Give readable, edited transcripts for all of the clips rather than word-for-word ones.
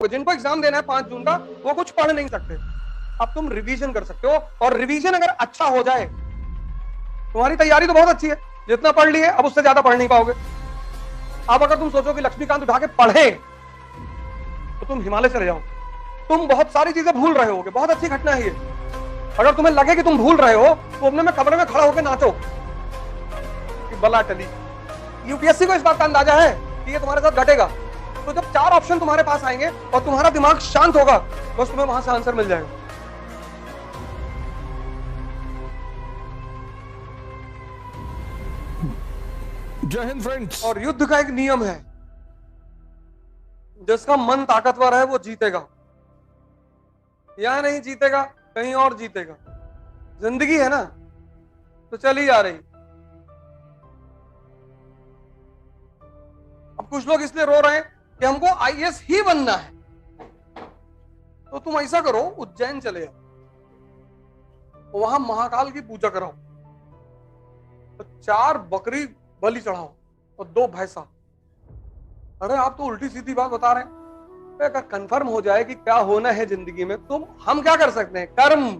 जिनको एग्जाम देना है 5 जून का, वो कुछ पढ़ नहीं सकते। अब तुम रिवीजन कर सकते हो, और रिवीजन अगर अच्छा हो जाए, तुम्हारी तैयारी तो बहुत अच्छी है, जितना पढ़ लिए अब उससे ज्यादा पढ़ नहीं पाओगे। अब अगर तुम सोचो कि लक्ष्मीकांत उठा के पढ़े, तो तुम हिमालय चले जाओ। तुम बहुत सारी चीजें भूल रहे होगे, बहुत अच्छी घटना है ये। अगर तुम्हें लगे कि तुम भूल रहे हो, तो अपने में कमरे में खड़ा होकर नाचो कि बला टली। यूपीएससी को इस बात का अंदाजा है कि ये तुम्हारे साथ घटेगा। तो जब 4 ऑप्शन तुम्हारे पास आएंगे और तुम्हारा दिमाग शांत होगा, बस तुम्हें वहां से आंसर मिल जाएगा। जय हिंद फ्रेंड्स। और युद्ध का एक नियम है, जिसका मन ताकतवर है वो जीतेगा। यहां नहीं जीतेगा, कहीं और जीतेगा। जिंदगी है ना, तो चली आ रही। अब कुछ लोग इसलिए रो रहे हैं कि हमको आईएएस ही बनना है। तो तुम ऐसा करो, उज्जैन चले जाओ, वहां महाकाल की पूजा कराओ, तो 4 बकरी बलि चढ़ाओ और 2 भैंसा। अरे आप तो उल्टी सीधी बात बता रहे हैं। अगर कंफर्म हो जाए कि क्या होना है जिंदगी में, तुम हम क्या कर सकते हैं? कर्म।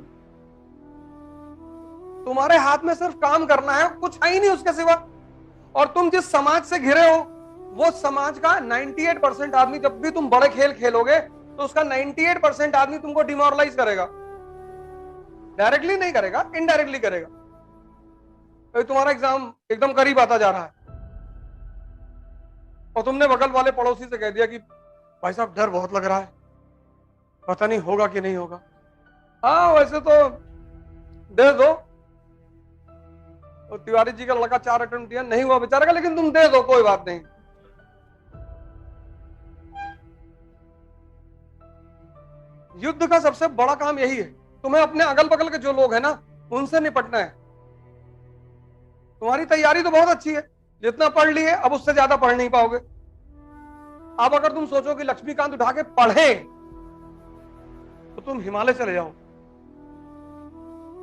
तुम्हारे हाथ में सिर्फ काम करना है, कुछ है ही नहीं उसके सिवा। और तुम जिस समाज से घिरे हो, वो समाज का 98% आदमी, जब भी तुम बड़े खेल खेलोगे तो उसका 98% आदमी तुमको डिमोरलाइज करेगा। डायरेक्टली नहीं करेगा, इनडायरेक्टली करेगा। तो तुम्हारा एग्जाम एकदम करीब आता जा रहा है और तुमने बगल वाले पड़ोसी से कह दिया कि भाई साहब डर बहुत लग रहा है, पता नहीं होगा कि नहीं होगा। हाँ वैसे तो दे दो। तो तिवारी जी का लड़का 4 अटेम्प्ट दिया, नहीं हुआ बेचारे का, लेकिन तुम दे दो, कोई बात नहीं। युद्ध का सबसे बड़ा काम यही है, तुम्हें अपने अगल बगल के जो लोग हैं ना, उनसे निपटना है। तुम्हारी तैयारी तो बहुत अच्छी है, जितना पढ़ लिए अब उससे ज्यादा पढ़ नहीं पाओगे। अब अगर तुम सोचो कि लक्ष्मीकांत उठा के पढ़े, तो तुम हिमालय चले जाओ।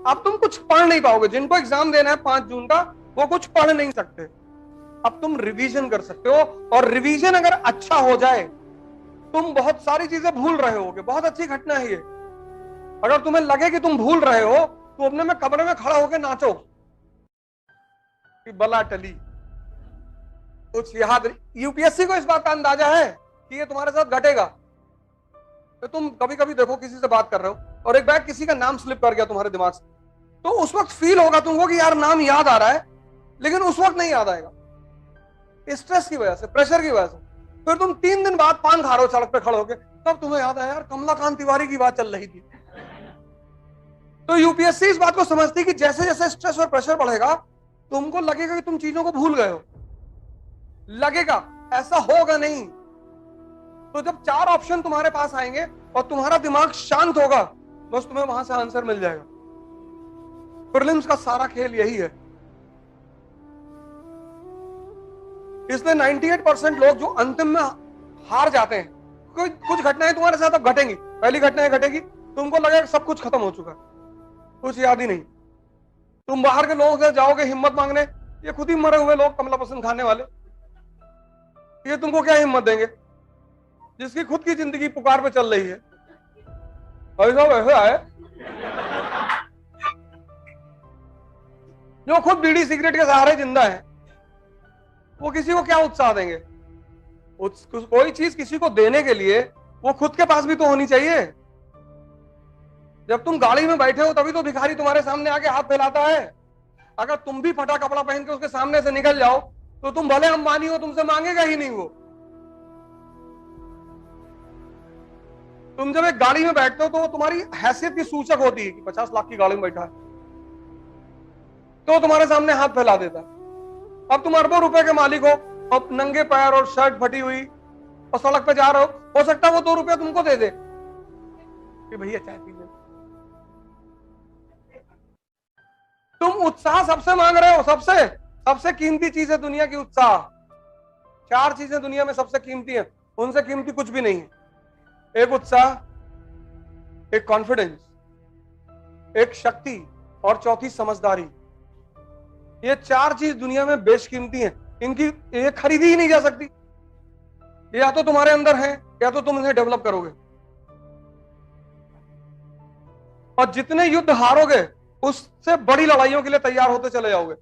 अब तुम कुछ पढ़ नहीं पाओगे। जिनको एग्जाम देना है 5 जून का, वो कुछ पढ़ नहीं सकते। अब तुम रिवीजन कर सकते हो, और रिवीजन अगर अच्छा हो जाए, तुम बहुत सारी चीजें भूल रहे होगे। बहुत अच्छी घटना है ये। अगर तुम्हें लगे कि तुम भूल रहे हो, तो अपने में कमरे में खड़ा होकर नाचो कि बला टली। कुछ याद, यूपीएससी को इस बात का अंदाजा है कि ये तुम्हारे साथ घटेगा। तो तुम कभी कभी देखो, किसी से बात कर रहे हो और एक बार किसी का नाम स्लिप कर गया तुम्हारे दिमाग से, तो उस वक्त फील होगा तुमको कि यार नाम याद आ रहा है, लेकिन उस वक्त नहीं याद आएगा, स्ट्रेस की वजह से, प्रेशर की वजह से। फिर तुम 3 दिन बाद पान खा रहे हो सड़क पे खड़े होके, तब तुम्हें याद आया यार कमलाकांत तिवारी की बात चल रही थी। तो यूपीएससी इस बात को समझती कि जैसे जैसे स्ट्रेस और प्रेशर बढ़ेगा, तुमको लगेगा कि तुम चीजों को भूल गए हो। लगेगा, ऐसा होगा नहीं। तो जब 4 ऑप्शन तुम्हारे पास आएंगे और तुम्हारा दिमाग शांत होगा, बस तुम्हें वहां से आंसर मिल जाएगा। प्रीलिम्स का सारा खेल यही है। इसलिए 98% लोग जो अंतिम में हार जाते हैं, कुछ घटनाएं तुम्हारे साथ अब घटेंगी। पहली घटना घटेगी, तुमको लगेगा सब कुछ खत्म हो चुका है, कुछ याद ही नहीं। तुम बाहर के लोगों से जाओगे हिम्मत मांगने, ये खुद ही मरे हुए लोग, कमला पसंद खाने वाले, ये तुमको क्या हिम्मत देंगे? जिसकी खुद की जिंदगी पुकार पे चल रही है, ऐसा वैसा है, जो खुद बीड़ी सिगरेट के सहारे जिंदा है, वो किसी को क्या उत्साह देंगे? कोई चीज किसी को देने के लिए वो खुद के पास भी तो होनी चाहिए। जब तुम गाड़ी में बैठे हो, तभी तो भिखारी तुम्हारे सामने आके हाथ फैलाता है। अगर तुम भी फटा कपड़ा पहन के उसके सामने से निकल जाओ, तो तुम भले अंबानी हो, तुमसे मांगेगा ही नहीं वो। तुम जब एक गाड़ी में बैठते हो, तो वो तुम्हारी हैसियत की सूचक होती है कि 50 लाख की गाड़ी में बैठा है, तो तुम्हारे सामने हाथ फैला देता है। अब तुम अरबों रुपए के मालिक हो, अब नंगे पैर और शर्ट फटी हुई और सड़क पे जा रहे हो सकता है वो 2 रुपया तुमको दे दे कि भैया चाय पी ले। तुम उत्साह सबसे मांग रहे हो, सबसे कीमती चीज है दुनिया की उत्साह। 4 चीजें दुनिया में सबसे कीमती हैं, उनसे कीमती कुछ भी नहीं है। एक उत्साह, एक कॉन्फिडेंस, एक शक्ति, और चौथी समझदारी। ये 4 चीज दुनिया में बेशकीमती हैं, इनकी ये खरीदी ही नहीं जा सकती। ये या तो तुम्हारे अंदर है या तो तुम इन्हें डेवलप करोगे। और जितने युद्ध हारोगे उससे बड़ी लड़ाइयों के लिए तैयार होते चले जाओगे।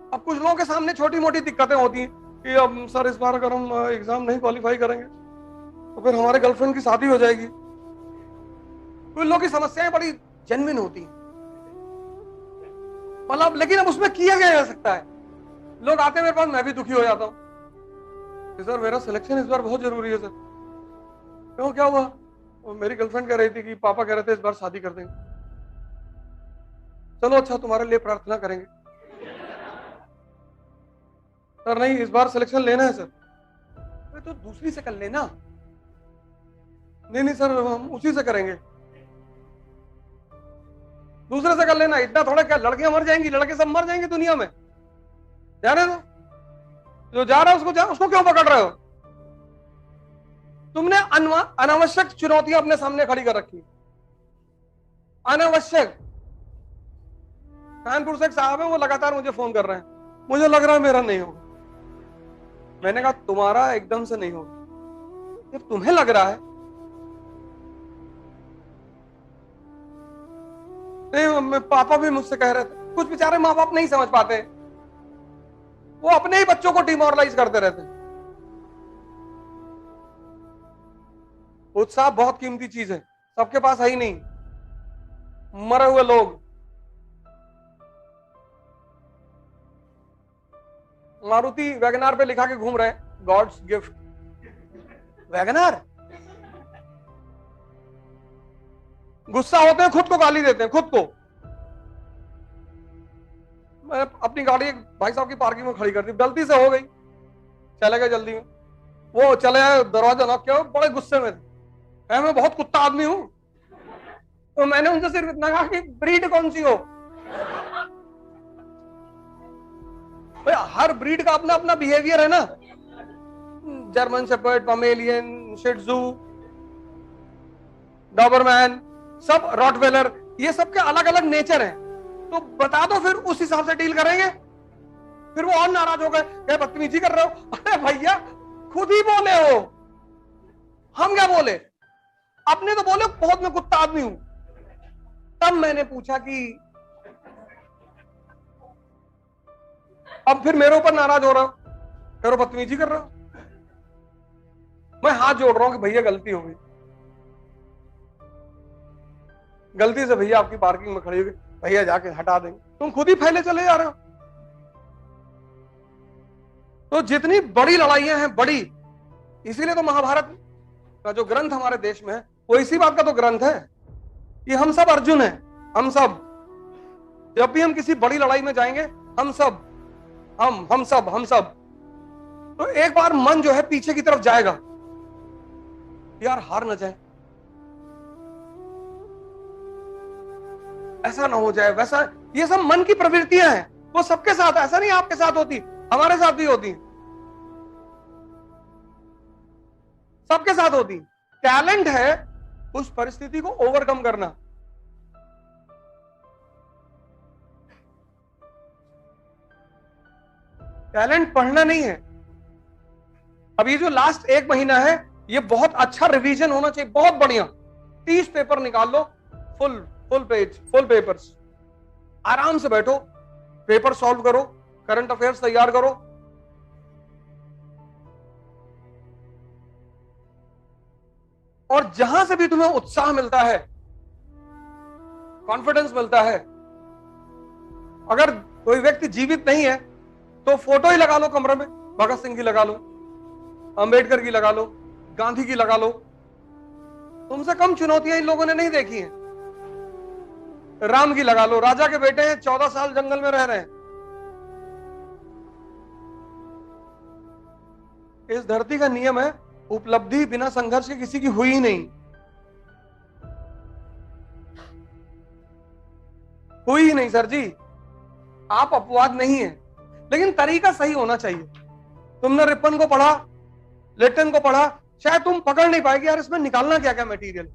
अब कुछ लोगों के सामने छोटी मोटी दिक्कतें होती हैं कि अब सर इस बार अगर हम एग्जाम नहीं क्वालिफाई करेंगे तो फिर हमारे गर्लफ्रेंड की शादी हो जाएगी। कुछ लोगों की समस्याएं बड़ी जेन्युइन होती हैं, मतलब लेकिन अब उसमें किया क्या जा सकता है। लोग आते मेरे पास, मैं भी दुखी हो जाता हूं, सर मेरा सिलेक्शन इस बार बहुत जरूरी है सर। क्यों, क्या हुआ? और मेरी गर्लफ्रेंड कह रही थी कि पापा कह रहे थे इस बार शादी कर देंगे। चलो अच्छा, तुम्हारे लिए प्रार्थना करेंगे। सर नहीं, इस बार सिलेक्शन लेना है सर। अरे तो दूसरी से कर लेना। नहीं नहीं सर, हम उसी से करेंगे। दूसरे से कर लेना, इतना थोड़ा, क्या लड़कियां मर जाएंगी? लड़के सब मर जाएंगे दुनिया में, जाने दो। जो जा रहा है उसको क्यों पकड़ रहे हो? तुमने अनावश्यक चुनौतियां अपने सामने खड़ी कर रखी, अनावश्यक। कानपुर से एक साहब है, वो लगातार मुझे फोन कर रहे हैं, मुझे लग रहा है मेरा नहीं होगा। मैंने कहा तुम्हारा एकदम से नहीं होगा, जब तुम्हें लग रहा है। नहीं, पापा भी मुझसे कह रहे थे। कुछ बेचारे माँ बाप नहीं समझ पाते, वो अपने ही बच्चों को डिमोरलाइज करते रहते हैं। उत्साह बहुत कीमती चीज है, सबके पास है ही नहीं। मरे हुए लोग, मारुति वैगनार पे लिखा के घूम रहे हैं, गॉड्स गिफ्ट। वैगनार, गुस्सा होते हैं, खुद को गाली देते हैं, खुद को। मैं अपनी गाड़ी एक भाई साहब की पार्किंग में खड़ी कर दी, गलती से हो गई, चले गए जल्दी में। वो चले आए, दरवाजा लॉक किया, बड़े गुस्से में थे। मैं बहुत कुत्ता आदमी हूं, तो मैंने उनसे सिर्फ इतना कहा कि ब्रीड कौन सी हो। हर ब्रीड का अपना अपना बिहेवियर है ना। जर्मन शेपर्ड, पमेलियन, शिट्जू, डॉबरमैन, सब रॉटवेलर, ये सब के अलग अलग नेचर हैं। तो बता दो, फिर उस हिसाब से डील करेंगे। फिर वो और नाराज हो गए, क्या बदतमीजी कर रहे हो? अरे भैया, खुद ही बोले हो, हम क्या बोले? अपने तो बोले बहुत मैं कुत्ता आदमी हूं। तब मैंने पूछा कि अब फिर मेरे ऊपर नाराज हो रहा हो, करो बदतमीजी कर रहा हो। मैं हाथ जोड़ रहा हूं कि भैया गलती हो गई, गलती से भैया आपकी पार्किंग में खड़ी हो गई, भैया जाके हटा देंगे। तुम खुद ही फैले चले जा रहे हो। तो जितनी बड़ी लड़ाइयां हैं, बड़ी, इसीलिए तो महाभारत का जो ग्रंथ हमारे देश में है, वो इसी बात का तो ग्रंथ है कि हम सब अर्जुन हैं। हम सब, जब भी हम किसी बड़ी लड़ाई में जाएंगे, हम सब हम सब। तो एक बार मन जो है पीछे की तरफ जाएगा, यार हार ना जाए, ऐसा ना हो जाए, वैसा। ये सब मन की प्रवृत्तियां हैं, वो सबके साथ, ऐसा नहीं आपके साथ होती, हमारे साथ भी होती, सबके साथ होती। टैलेंट है उस परिस्थिति को ओवरकम करना। टैलेंट पढ़ना नहीं है। अब ये जो लास्ट 1 महीना है, ये बहुत अच्छा रिवीजन होना चाहिए, बहुत बढ़िया। 30 पेपर निकाल लो, फुल पेज, फुल पेपर्स। आराम से बैठो, पेपर सॉल्व करो, करंट अफेयर्स तैयार करो। और जहां से भी तुम्हें उत्साह मिलता है, कॉन्फिडेंस मिलता है, अगर कोई व्यक्ति जीवित नहीं है तो फोटो ही लगा लो कमरे में, भगत सिंह की लगा लो, अंबेडकर की लगा लो, गांधी की लगा लो। तुमसे कम चुनौतियां इन लोगों ने नहीं देखी हैं। राम की लगा लो, राजा के बेटे हैं, 14 साल जंगल में रह रहे हैं। इस धरती का नियम है, उपलब्धि बिना संघर्ष के किसी की हुई ही नहीं, हुई ही नहीं। सर जी, आप अपवाद नहीं है, लेकिन तरीका सही होना चाहिए। तुमने रिपन को पढ़ा, लेटन को पढ़ा, शायद तुम पकड़ नहीं पाएगी यार इसमें निकालना क्या क्या मटेरियल।